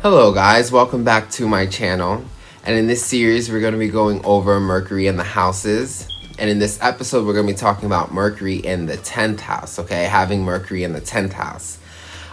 Hello guys, welcome back to my channel. And in this series we're going to be going over Mercury in the houses. And in this episode we're going to be talking about Mercury in the 10th house, okay? Having Mercury in the 10th house.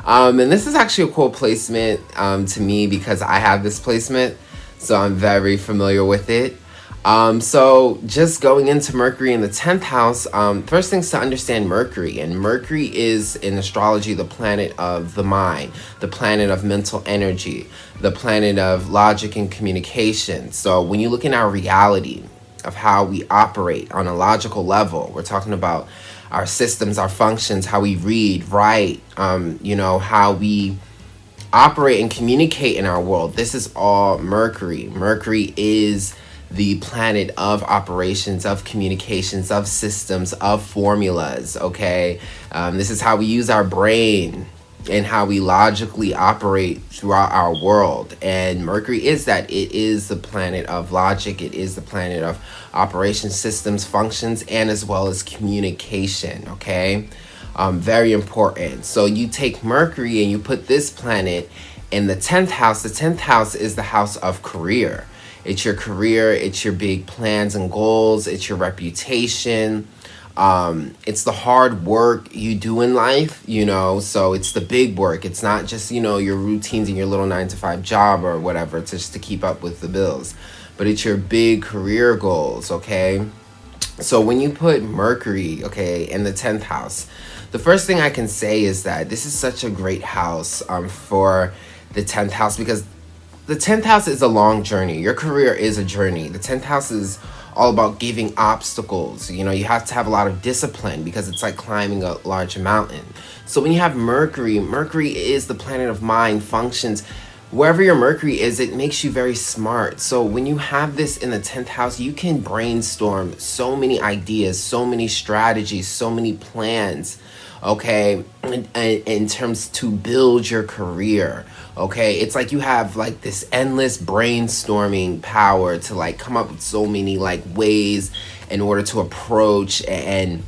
And this is actually a cool placement to me because I have this placement, so I'm very familiar with it. So just going into Mercury in the 10th house, first things to understand Mercury. And Mercury is, in astrology, the planet of the mind, the planet of mental energy, the planet of logic and communication. So when you look in our reality of how we operate on a logical level, we're talking about our systems, our functions, how we read, write, how we operate and communicate in our world. This is all Mercury. Mercury is the planet of operations, of communications, of systems, of formulas, okay? This is how we use our brain and how we logically operate throughout our world. And Mercury is that. It is the planet of logic. It is the planet of operations, systems, functions, and as well as communication, okay? Very important. So you take Mercury and you put this planet in the 10th house. The 10th house is the house of career. It's your career, it's your big plans and goals, it's your reputation, it's the hard work you do in life, so it's the big work. It's not just, your routines and your little 9-to-5 job or whatever, just to keep up with the bills, but it's your big career goals, okay? So when you put Mercury, okay, in the 10th house, the first thing I can say is that this is such a great house for the 10th house because the 10th house is a long journey. Your career is a journey. The 10th house is all about giving obstacles. You have to have a lot of discipline because it's like climbing a large mountain. So when you have Mercury, Mercury is the planet of mind, functions. Wherever your Mercury is, it makes you very smart. So when you have this in the 10th house, you can brainstorm so many ideas, so many strategies, so many plans, okay, in terms to build your career. Okay, it's like you have like this endless brainstorming power to like come up with so many like ways in order to approach and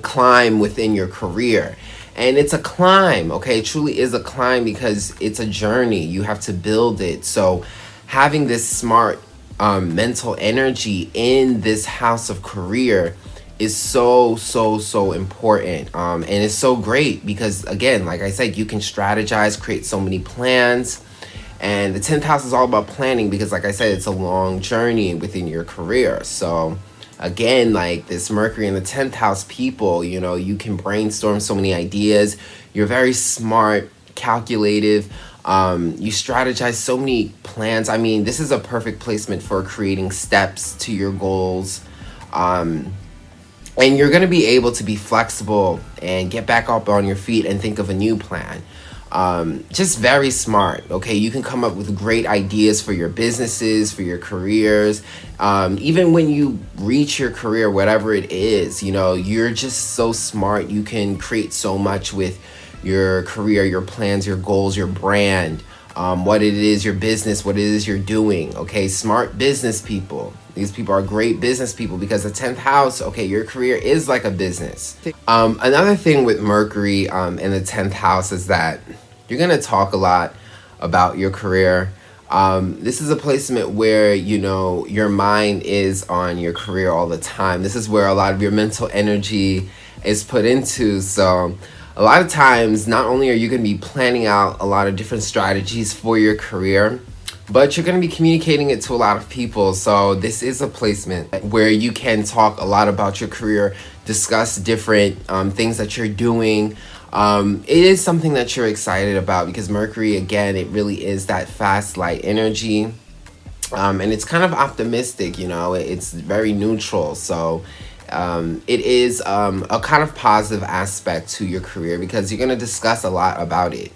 climb within your career. And it's a climb, okay? It truly is a climb because it's a journey. You have to build it. So having this smart mental energy in this house of career is so important, and it's so great because, again, like I said, you can strategize, create so many plans. And the 10th house is all about planning because, like I said, it's a long journey within your career. So again, like this Mercury in the 10th house people, you can brainstorm so many ideas. You're very smart, calculative. You strategize so many plans. I mean, this is a perfect placement for creating steps to your goals. And you're going to be able to be flexible and get back up on your feet and think of a new plan. Just very smart, okay? You can come up with great ideas for your businesses, for your careers. Even when you reach your career, whatever it is, you're just so smart. You can create so much with your career, your plans, your goals, your brand, what it is, your business, what it is you're doing, okay? Smart business people. These people are great business people because the 10th house, okay, your career is like a business. Another thing with Mercury in the 10th house is that you're going to talk a lot about your career. This is a placement where, your mind is on your career all the time. This is where a lot of your mental energy is put into. So a lot of times, not only are you going to be planning out a lot of different strategies for your career, but you're going to be communicating it to a lot of people. So this is a placement where you can talk a lot about your career, discuss different things that you're doing. It is something that you're excited about because Mercury, again, it really is that fast, light energy. And it's kind of optimistic, it's very neutral. So it is a kind of positive aspect to your career because you're going to discuss a lot about it.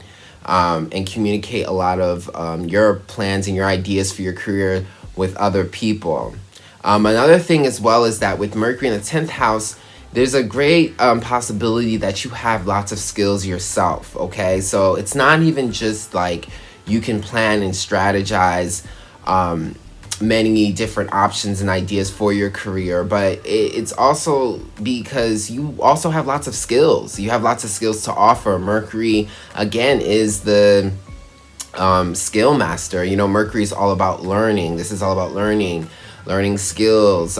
And communicate a lot of your plans and your ideas for your career with other people. Another thing as well is that with Mercury in the 10th house, there's a great possibility that you have lots of skills yourself, okay? So it's not even just like you can plan and strategize many different options and ideas for your career, but it's also because you also have lots of skills. You have lots of skills to offer. Mercury, again, is the skill master. You know, Mercury is all about learning. This is all about learning skills,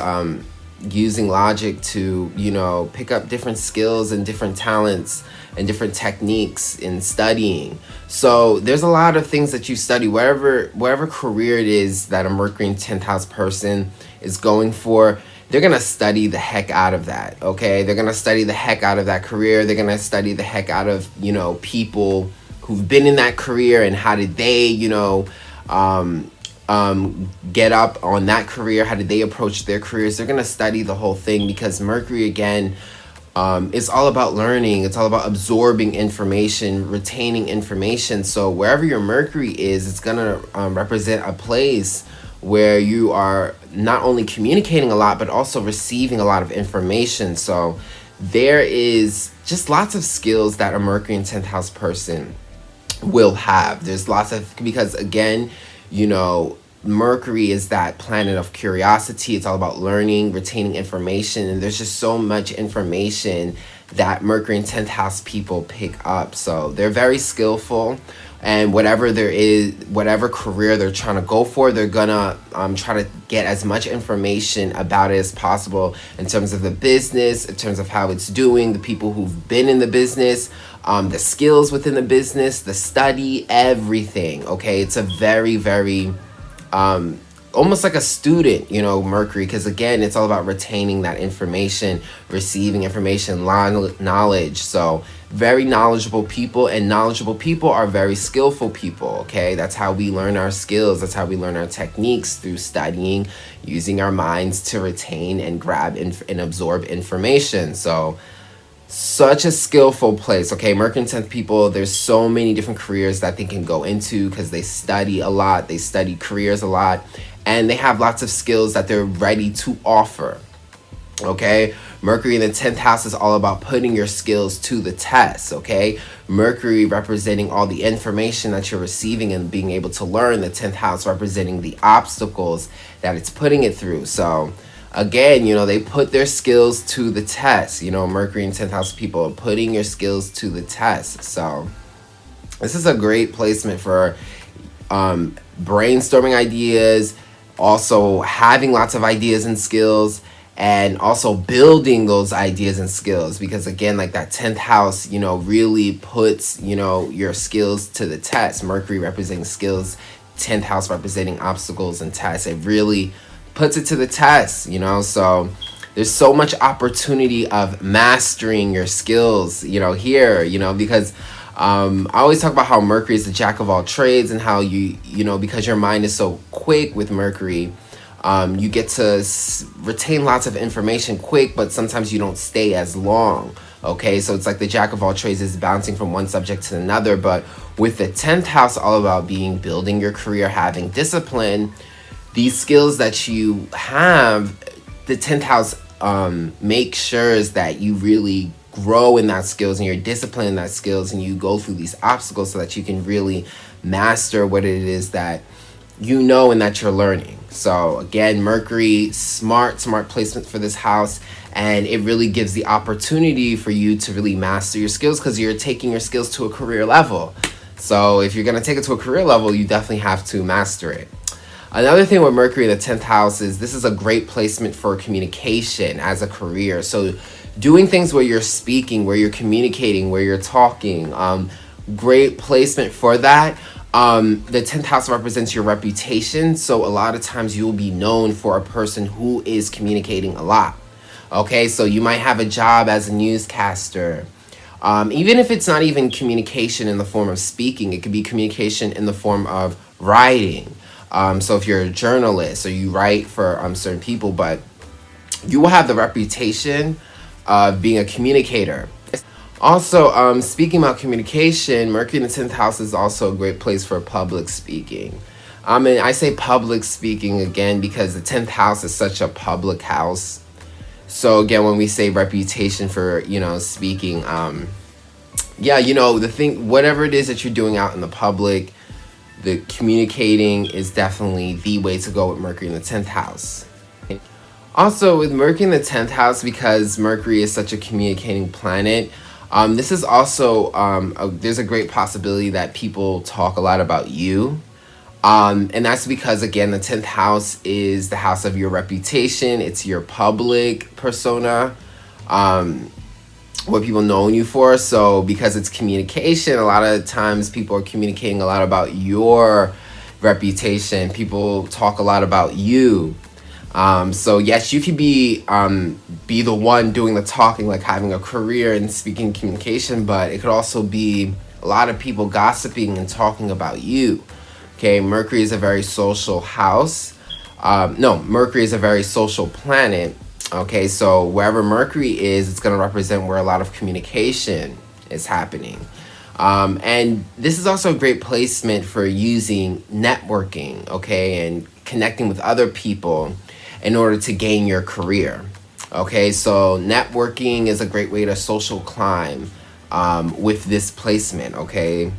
using logic to, you know, pick up different skills and different talents and different techniques in studying. So there's a lot of things that you study, whatever career it is that a Mercury in 10th house person is going for. They're gonna study the heck out of that. Okay, they're gonna study the heck out of that career. They're gonna study the heck out of, you know, people who've been in that career and how did they, you know, get up on that career. How did they approach their careers? They're gonna study the whole thing, because Mercury, again, it's all about learning. It's all about absorbing information, retaining information. So wherever your Mercury is, it's gonna represent a place where you are not only communicating a lot, but also receiving a lot of information. So there is just lots of skills that a Mercury in 10th house person will have. There's lots of, because again, you know, Mercury is that planet of curiosity. It's all about learning, retaining information, and there's just so much information that Mercury in 10th house people pick up. So they're very skillful, and whatever there is, whatever career they're trying to go for, they're gonna try to get as much information about it as possible, in terms of the business, in terms of how it's doing, the people who've been in the business, the skills within the business, the study, everything. Okay, it's a very, very almost like a student, you know, Mercury, because again, it's all about retaining that information, receiving information, knowledge. So very knowledgeable people, and knowledgeable people are very skillful people. Okay, that's how we learn our skills. That's how we learn our techniques, through studying, using our minds to retain and grab and absorb information. So such a skillful place. Okay, Mercury in 10th people, there's so many different careers that they can go into, because they study a lot, they study careers a lot, and they have lots of skills that they're ready to offer. Okay, Mercury in the 10th house is all about putting your skills to the test. Okay, Mercury representing all the information that you're receiving and being able to learn, the 10th house representing the obstacles that it's putting it through. So again, you know, they put their skills to the test. You know, Mercury in 10th house people are putting your skills to the test. So this is a great placement for brainstorming ideas, also having lots of ideas and skills, and also building those ideas and skills, because again, like that 10th house, you know, really puts, you know, your skills to the test. Mercury representing skills, 10th house representing obstacles and tests. It really puts it to the test, you know. So there's so much opportunity of mastering your skills, you know, here, you know, because I always talk about how Mercury is the jack of all trades, and how you know, because your mind is so quick with Mercury, you get to retain lots of information quick, but sometimes you don't stay as long. Okay, so it's like the jack of all trades is bouncing from one subject to another. But with the 10th house, all about building your career, having discipline, these skills that you have, the 10th house makes sure that you really grow in that skills, and you're disciplined in that skills, and you go through these obstacles so that you can really master what it is that you know and that you're learning. So again, Mercury, smart placement for this house, and it really gives the opportunity for you to really master your skills, because you're taking your skills to a career level. So if you're going to take it to a career level, you definitely have to master it. Another thing with Mercury in the 10th house is this is a great placement for communication as a career. So doing things where you're speaking, where you're communicating, where you're talking, great placement for that. The 10th house represents your reputation, so a lot of times you'll be known for a person who is communicating a lot. Okay, so you might have a job as a newscaster. Even if it's not even communication in the form of speaking, it could be communication in the form of writing. So if you're a journalist or you write for certain people, but you will have the reputation of being a communicator. Also, speaking about communication, Mercury in the 10th house is also a great place for public speaking. I mean, I say public speaking again because the 10th house is such a public house. So again, when we say reputation for, you know, speaking, yeah, you know, the thing, whatever it is that you're doing out in the public, the communicating is definitely the way to go with Mercury in the 10th house. Also, with Mercury in the 10th house, because Mercury is such a communicating planet, This is also, there's a great possibility that people talk a lot about you. And that's because, again, the 10th house is the house of your reputation. It's your public persona, what people know you for. So because it's communication, a lot of times people are communicating a lot about your reputation. People talk a lot about you. So yes, you could be the one doing the talking, like having a career in speaking communication, but it could also be a lot of people gossiping and talking about you. Okay, Mercury is a very social house. No, Mercury is a very social planet. Okay, so wherever Mercury is, it's going to represent where a lot of communication is happening. And this is also a great placement for using networking, okay, and connecting with other people in order to gain your career. Okay, so networking is a great way to social climb with this placement, okay?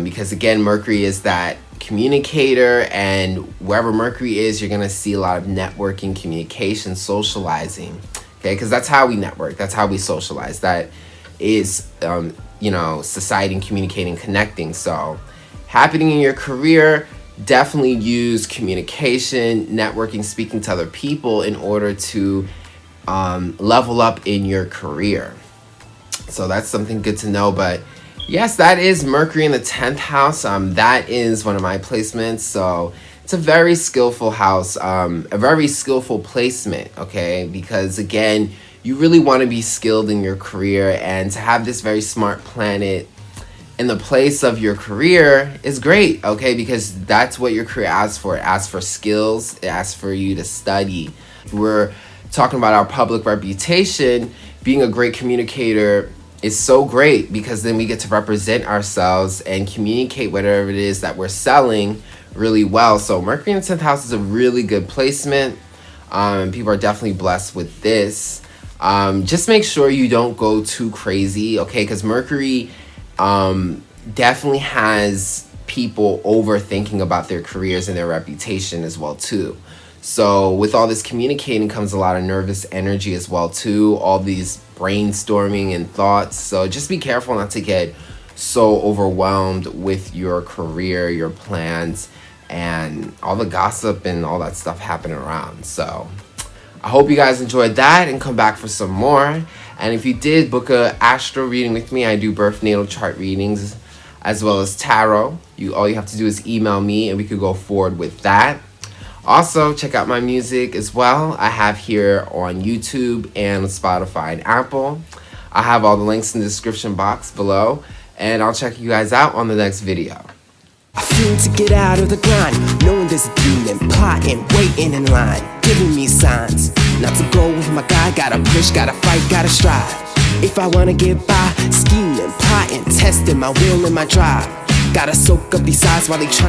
Because again, Mercury is that communicator, and wherever Mercury is, you're gonna see a lot of networking, communication, socializing, okay? Because that's how we network, that's how we socialize. That is, society and communicating, connecting. So happening in your career, definitely use communication, networking, speaking to other people in order to level up in your career. So that's something good to know. But yes, that is Mercury in the 10th house. That is one of my placements. So it's a very skillful house, a very skillful placement, okay? Because again, you really want to be skilled in your career, and to have this very smart planet in the place of your career is great, okay? Because that's what your career asks for. It asks for skills. It asks for you to study. We're talking about our public reputation. Being a great communicator is so great, because then we get to represent ourselves and communicate whatever it is that we're selling really well. So Mercury in the 10th house is a really good placement. People are definitely blessed with this. Just make sure you don't go too crazy, okay? Because Mercury definitely has people overthinking about their careers and their reputation as well too. So with all this communicating comes a lot of nervous energy as well too, all these brainstorming and thoughts. So just be careful not to get so overwhelmed with your career, your plans, and all the gossip and all that stuff happening around. So I hope you guys enjoyed that and come back for some more. And if you did, book a astro reading with me. I do birth natal chart readings as well as tarot. All you have to do is email me and we could go forward with that. Also, check out my music as well. I have here on YouTube and Spotify and Apple. I have all the links in the description box below, and I'll check you guys out on the next video. I feel to get out of the grind, knowing there's a demon plotting, waiting in line, giving me signs not to go with my guy. Gotta push, gotta fight, gotta strive. If I wanna get by, scheming, plotting, testing my will and my drive. Gotta soak up these sides while they try.